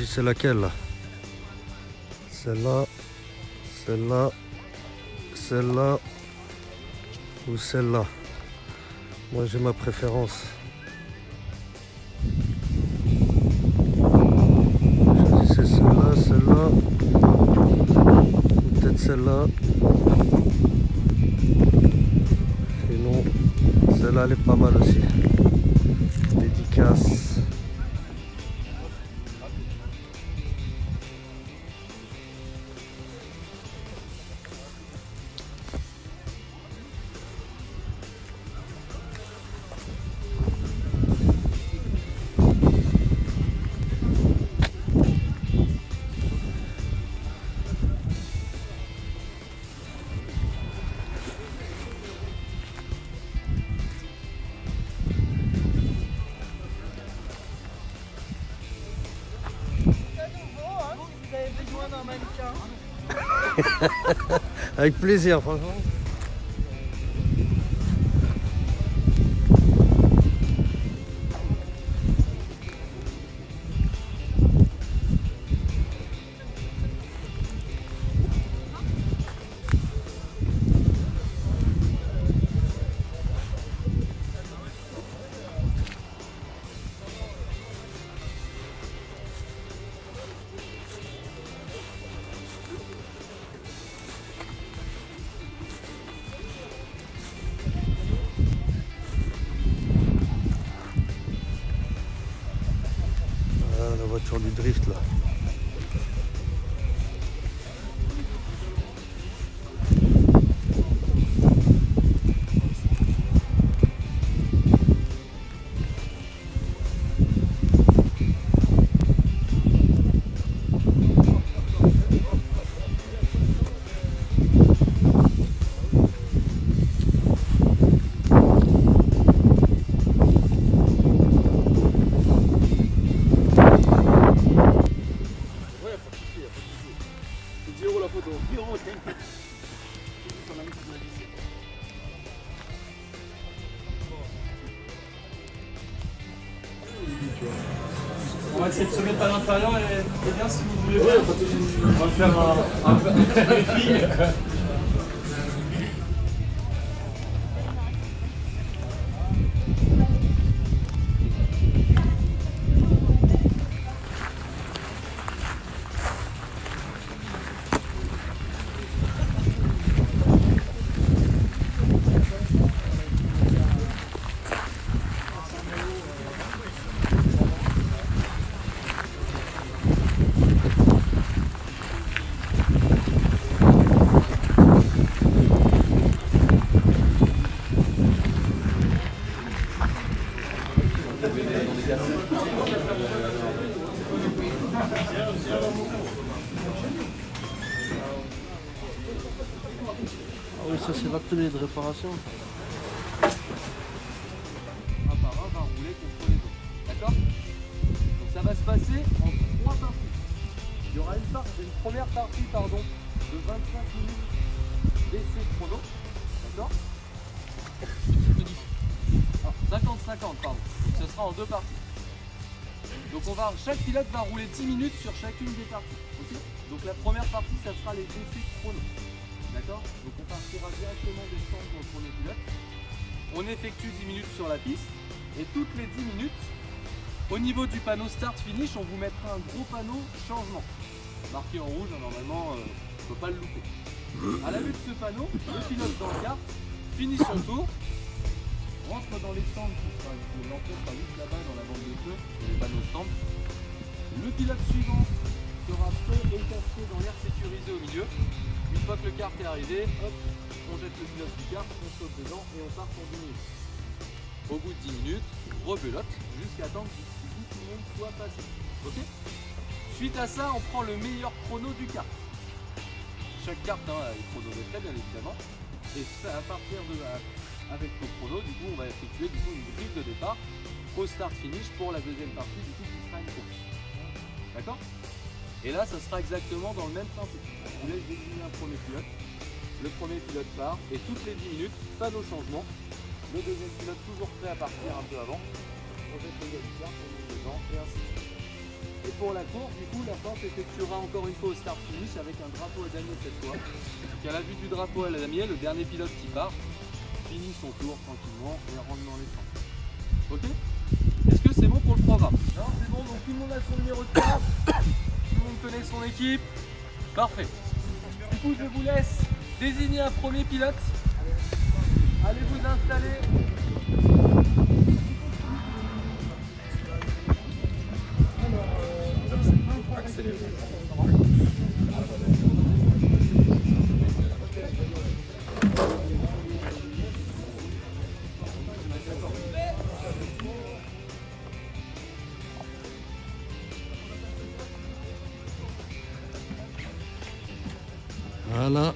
Choisissez laquelle là. Celle-là, celle-là, celle-là ou celle-là. Moi j'ai ma préférence. Choisissez celle-là, celle-là. Peut-être celle-là. Sinon, celle-là elle est pas mal aussi. Dédicace. Avec plaisir, franchement. La voiture du drift là. On va essayer de se mettre à l'intérieur et bien si vous voulez. Ouais, on va faire un défi. Ah oui, ça c'est l'atelier de réparation. Un par un va rouler contre les autres. D'accord? Donc ça va se passer en 3 parties. Il y aura une première partie de 25 minutes d'essai chrono. D'accord? 50-50 pardon. Donc ce sera en 2 parties. Donc chaque pilote va rouler 10 minutes sur chacune des parties. Okay? Donc la première partie ça sera les essais chrono. D'accord? Donc on partira directement des stands pour le premier pilote. On effectue 10 minutes sur la piste et toutes les 10 minutes, au niveau du panneau start-finish, on vous mettra un gros panneau changement. Marqué en rouge, normalement, on ne peut pas le louper. À la vue de ce panneau, le pilote dans le kart finit son tour, rentre dans les stands, l'entrée sera juste là-bas dans la bande de feu, sur les panneaux stands. Le pilote suivant sera prêt et casqué dans l'air sécurisé au milieu. Une fois que le kart est arrivé, hop, on jette le pilote du kart, on saute dedans et on part pour 10 minutes. Au bout de 10 minutes, rebelote jusqu'à temps que tout le monde soit passé. Ok? Suite à ça, on prend le meilleur chrono du kart. Chaque kart est chronométré bien évidemment. Et à partir avec le chrono, du coup, on va effectuer une grille de départ au start-finish pour la deuxième partie du coup qui sera une course. D'accord? Et là, ça sera exactement dans le même principe. Je vous laisse désigner un premier pilote. Le premier pilote part et toutes les 10 minutes, pas nos changements. Le deuxième pilote toujours prêt à partir un peu avant. On jette le gars du kart, on monte dedans et ainsi de suite. Et pour la course, du coup, la force s'effectuera encore une fois au start-finish avec un drapeau à damier cette fois. Donc à la vue du drapeau à la damier, le dernier pilote qui part finit son tour tranquillement et rentre dans les champs. Ok? Est-ce que c'est bon pour le programme? Non, c'est bon, donc tout le monde a son numéro de carte, tout le monde connaît son équipe. Parfait. Du coup, je vous laisse désigner un premier pilote. Allez vous installer. Voilà.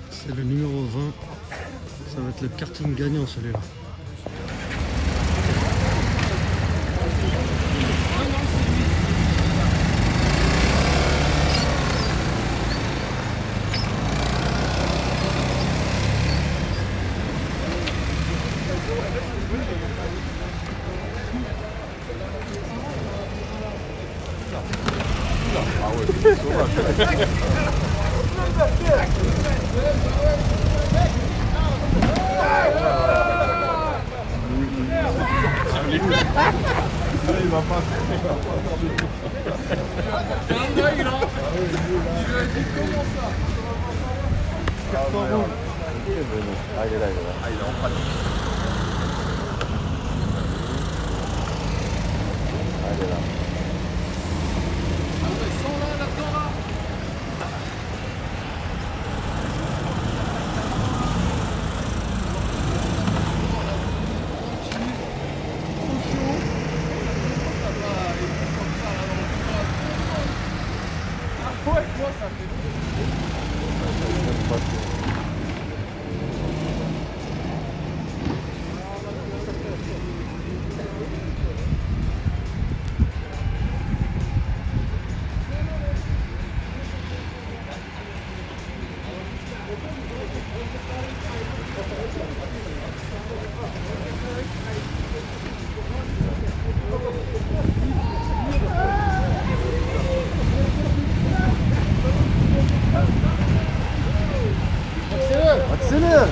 C'est le numéro 20. Ça va être le karting gagnant celui-là. Il va pas. Ah, il est là, il est là. Ah, il est en panne. Ah, il est là. Accélère!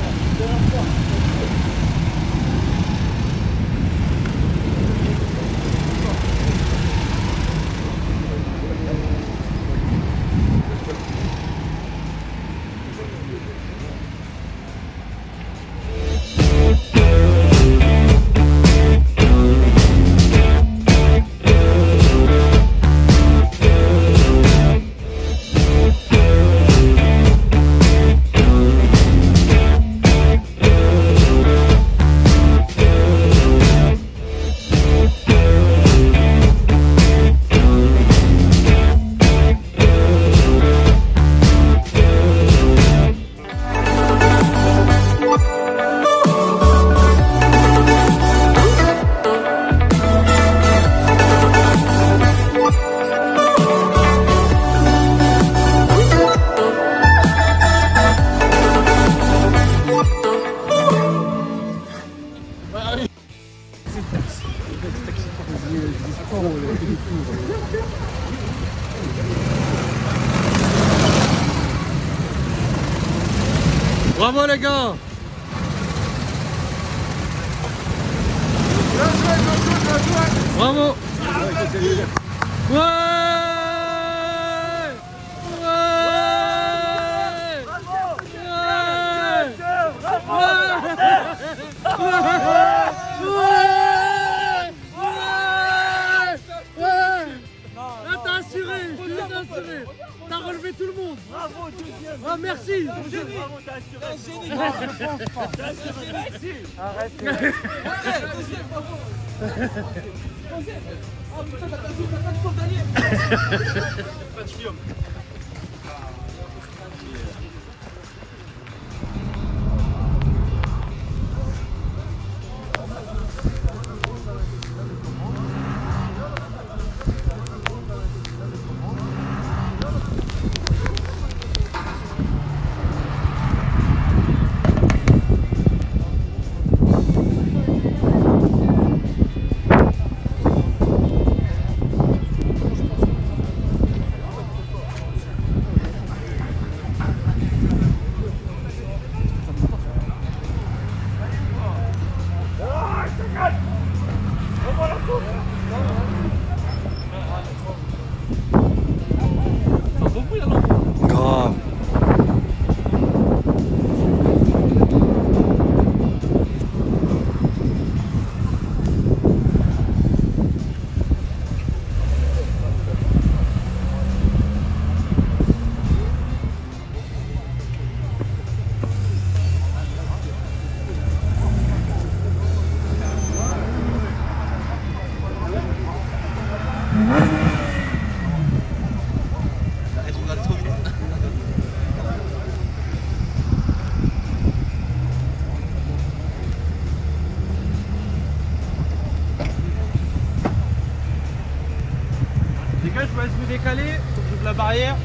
Bravo les gars! Bravo! Ouais! T'as relevé tout le monde. Bravo, deuxième. Ah, merci. Bravo, t'as assuré. Non, je pense pas. T'as assuré. Arrête. Deuxième, bravo. Oh putain, t'as pas de sandalier. Pas de Guillaume. décalé, faut que j'ouvre la barrière.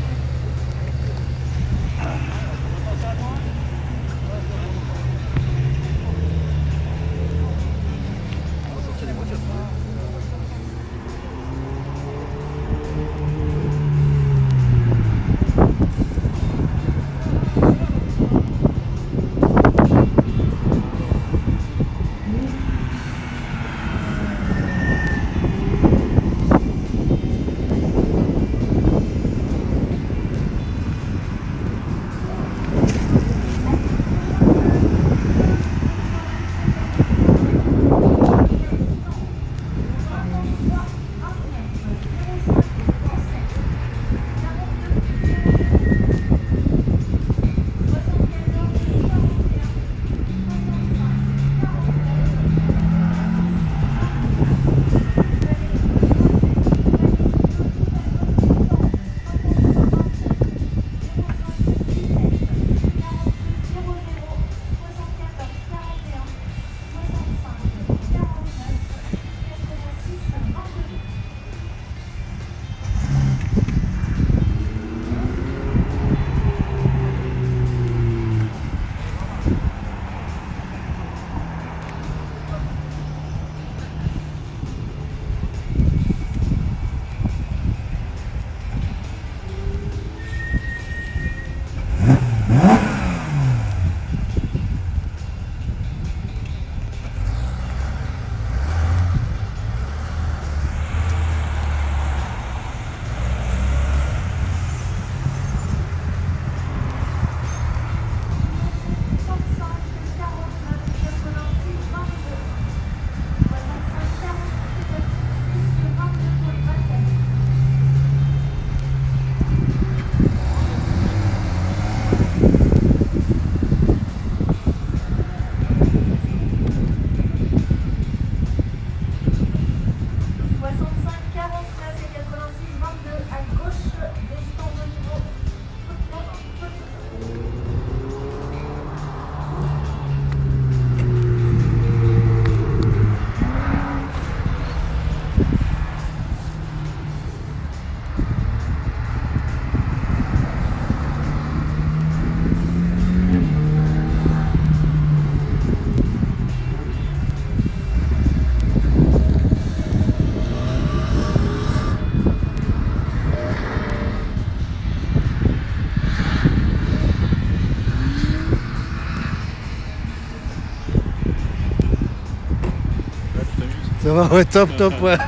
Ça va, ouais, top, ouais.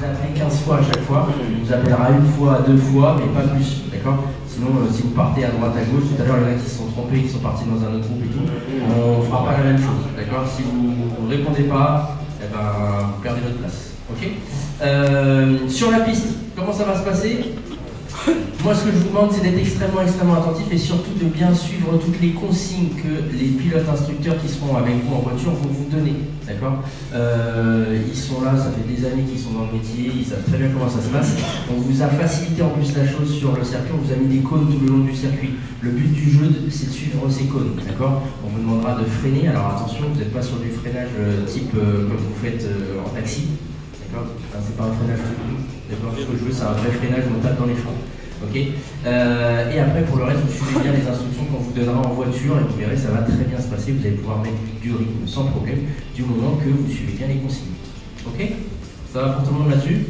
Appelez 15 fois à chaque fois, on vous appellera une fois, deux fois, mais pas plus, d'accord? Sinon, si vous partez à droite, à gauche, tout à l'heure, il y en a qui se sont trompés, qui sont partis dans un autre groupe et tout, on ne fera pas la même chose, d'accord? Si vous ne répondez pas, eh ben, vous perdez votre place, ok? Sur la piste, comment ça va se passer? Moi, ce que je vous demande, c'est d'être extrêmement attentif et surtout de bien suivre toutes les consignes que les pilotes instructeurs qui seront avec vous en voiture vont vous donner. D'accord? Ils sont là, ça fait des années qu'ils sont dans le métier, ils savent très bien comment ça se passe. On vous a facilité en plus la chose sur le circuit, on vous a mis des cônes tout le long du circuit. Le but du jeu, c'est de suivre ces cônes. D'accord? On vous demandera de freiner. Alors attention, vous n'êtes pas sur du freinage type comme vous faites en taxi. D'accord? Enfin, c'est pas un freinage tout doux. D'accord? Ce que je veux, c'est un vrai freinage où on tape dans les freins. Ok, et après pour le reste vous suivez bien les instructions qu'on vous donnera en voiture et vous verrez ça va très bien se passer, vous allez pouvoir mettre du rythme sans problème du moment que vous suivez bien les consignes. Ok, ça va pour tout le monde là-dessus?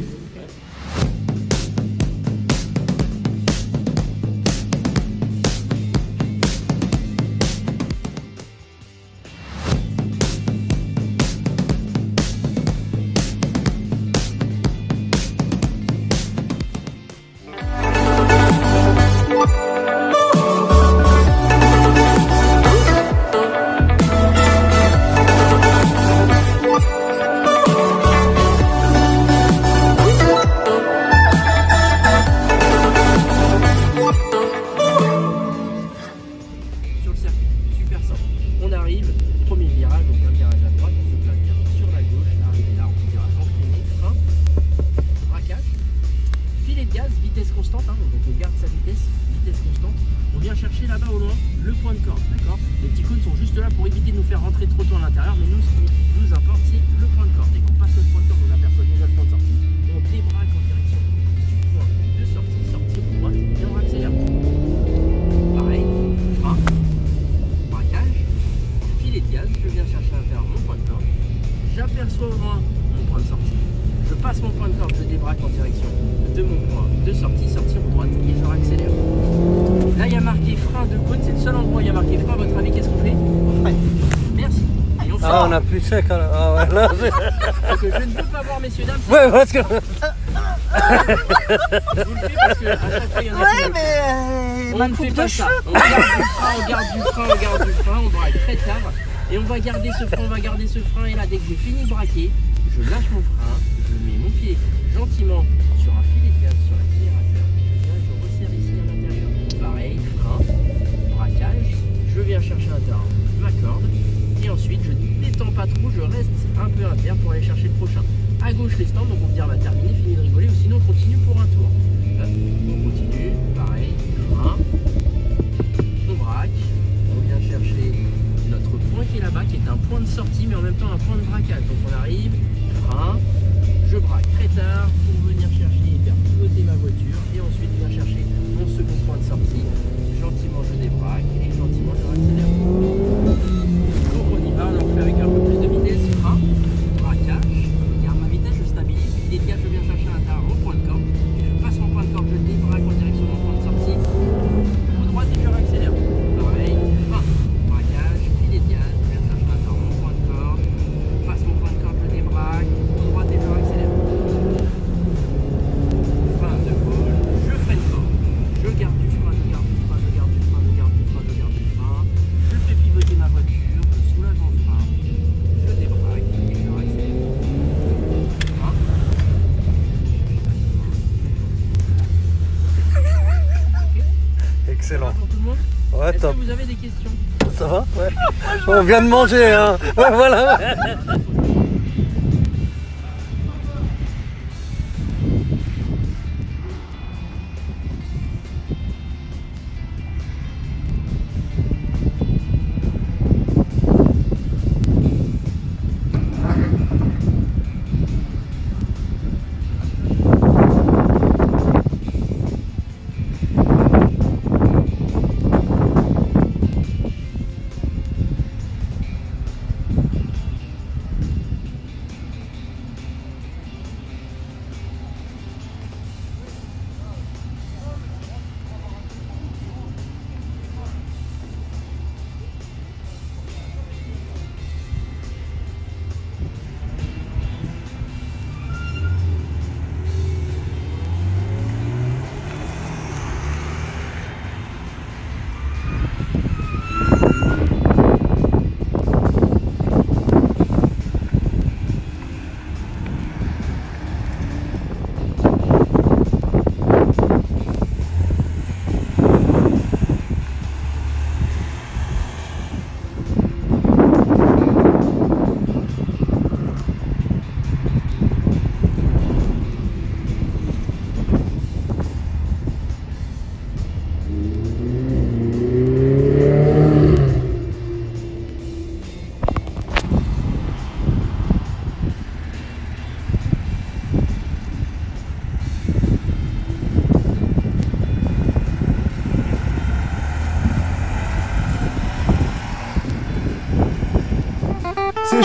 Sec, ah ouais, là, que je ne veux pas voir, messieurs, dames. Ouais, parce que. Je vous le fais parce que à chaque fois il y en a qui mais on ne fait pas ça. On garde du frein, on braque très tard. Et on va garder ce frein, et là dès que j'ai fini de braquer, je lâche mon frein, je mets mon pied gentiment sur un filet de gaz sur l'accélérateur. Je resserre ici à l'intérieur. Pareil, frein, braquage, je viens chercher à l'intérieur ma corde. Et ensuite je détends pas trop, je reste un peu inter pour aller chercher le prochain. À gauche les stands, donc on vient va terminer, fini de rigoler, ou sinon on continue pour un tour. Hop, on continue, pareil, frein, on braque, on vient chercher notre point qui est là-bas, qui est un point de sortie, mais en même temps un point de braquage. Donc on arrive, frein, je braque très tard pour venir chercher et faire pivoter ma voiture, et ensuite je viens chercher mon second point de sortie. Gentiment je débraque et gentiment je accélère. Là, on en refait avec un peu plus de vitesse, frein, braquage, je garde ma vitesse, je stabilise, filet de gaz, je viens chercher à l'intérieur mon point de corde, et je passe mon point de corde, je débraque en direction de mon point de sortie, au droite et je réaccélère. Pareil, frein, braquage, filet de gaz, je viens chercher à l'intérieur mon point de corde, je passe mon point de corde, je débraque, au droite et je réaccélère. Frein de gauche, je freine fort, je garde du frein, je garde du frein, je garde du frein, je garde du frein, je garde du frein, je fais pivoter ma voiture. Je débraque et je réaccélère. Excellent. Ça va pour tout le monde? Ouais, Est-ce top. que vous avez des questions? Ça va? Ouais. On vient de manger, hein. Ouais, voilà. Ouais.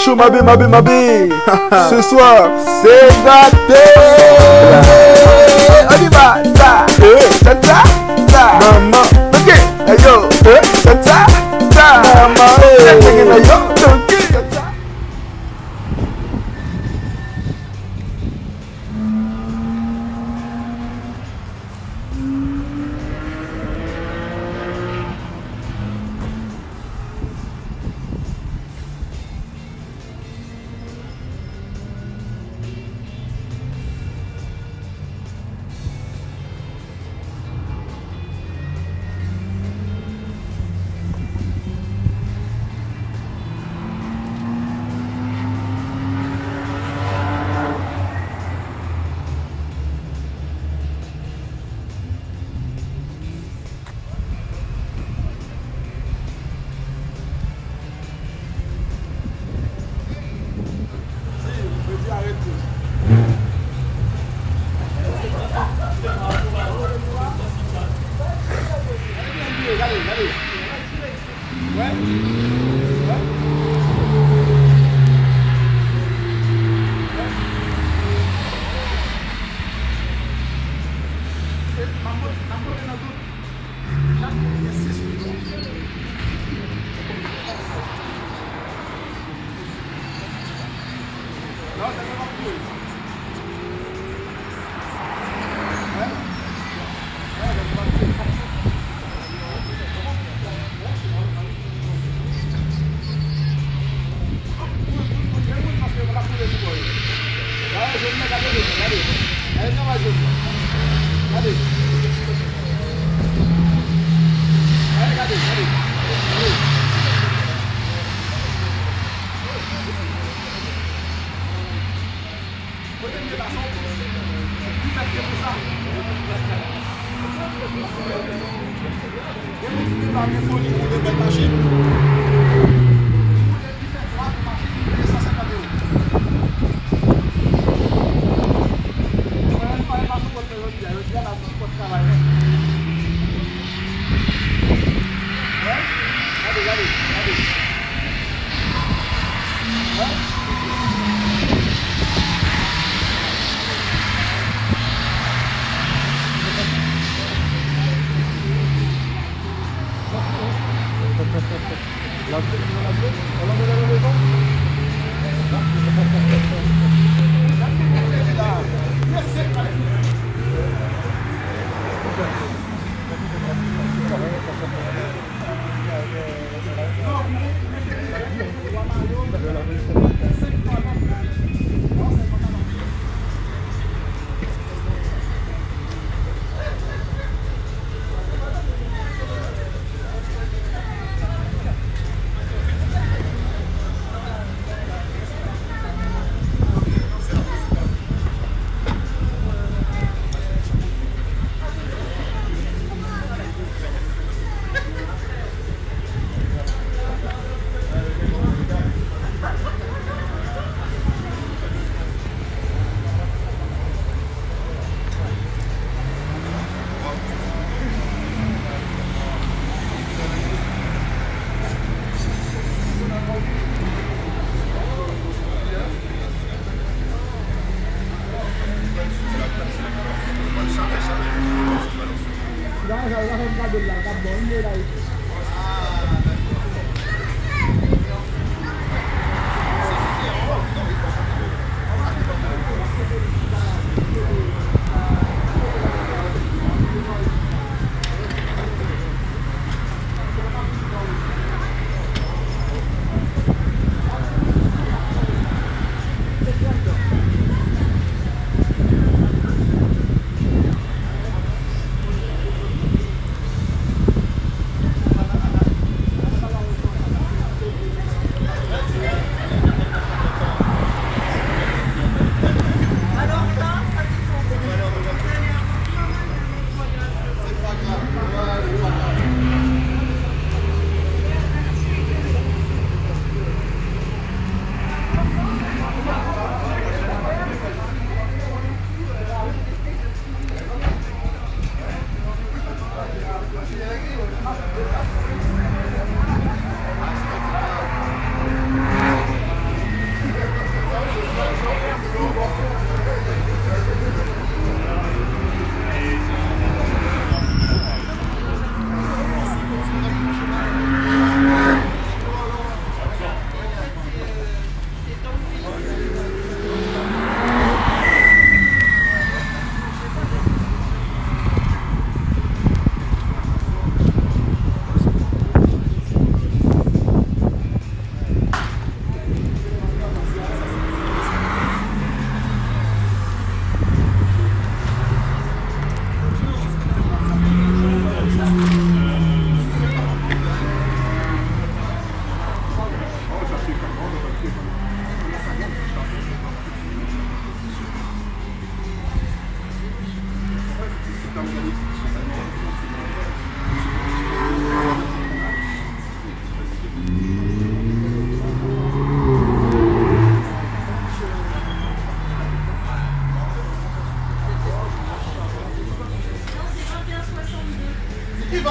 chaud, ma bé. Ce soir, c'est gâté. On y va, ça. Maman, ok, ayo, ça. Maman, ayo, ok.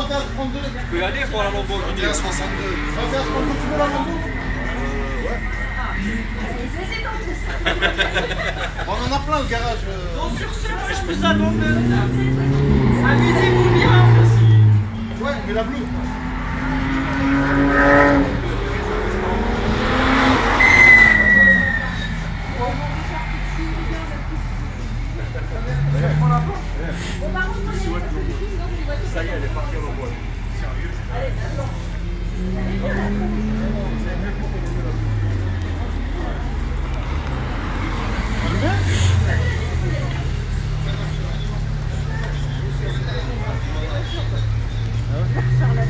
32. Tu peux y aller pour la Lamborghini. 31, 62. 31, 32, tu veux la Lamborghini? Ouais. On en a plein au garage. Bon, sur ce, moi je vous abonne. Amusez-vous bien. Ouais, mais la bleue. Ça y est, elle est partie en vol. Sérieux? Allez,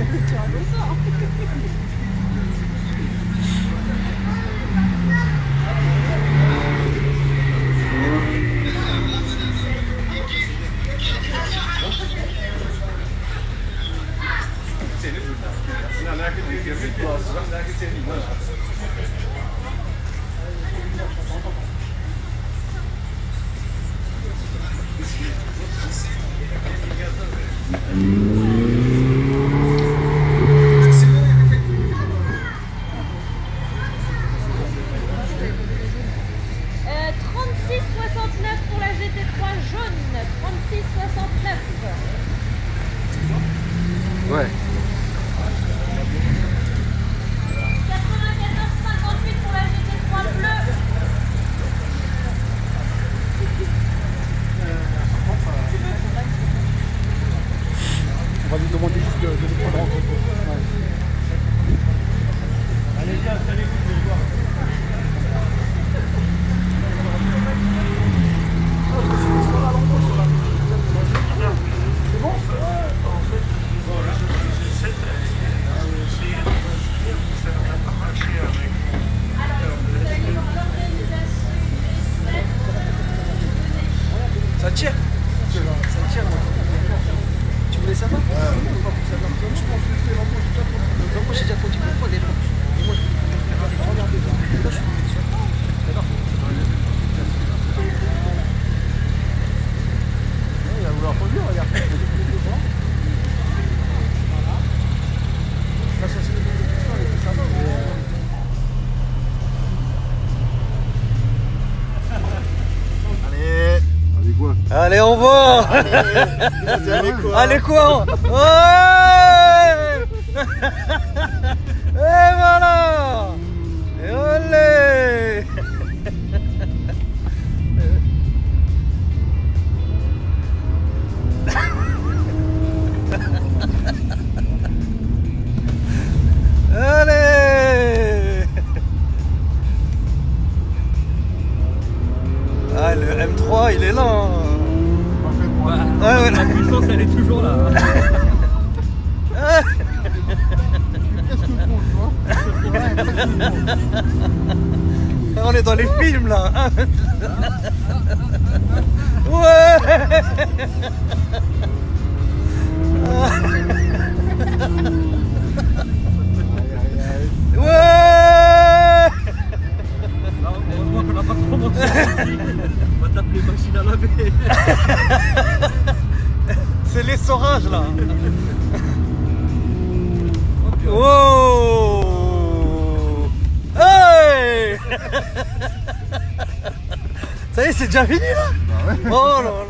pour la GT3 jaune, 36,69. Ouais. 94,58 pour la GT3 bleue. On va lui demander juste de le prendre en compte. Ouais. Allez, viens, installez-vous, je vais voir. C'est bon? Ça tire? Ça tire. Tu voulais savoir? Je pense que c'est l'emploi, j'ai déjà produit une fois des fois. Et moi, je vais regarder ça. Là, je suis sûr. D'accord. Il va vouloir produire, regarde. La société de production, elle était sympa, mais... Allez. Allez quoi? Allez, on va. Allez quoi? Ouais. Et voilà. Et olé. Allez. Ah, le M3 il est là hein. La puissance elle est toujours là. On est dans les films là. Ouais. Ouais. Heureusement qu'on n'a pas trop mangé. On va taper les machines à laver. C'est l'essorage là. Oh. Hey. Ça y est, c'est déjà fini là. Oh là là.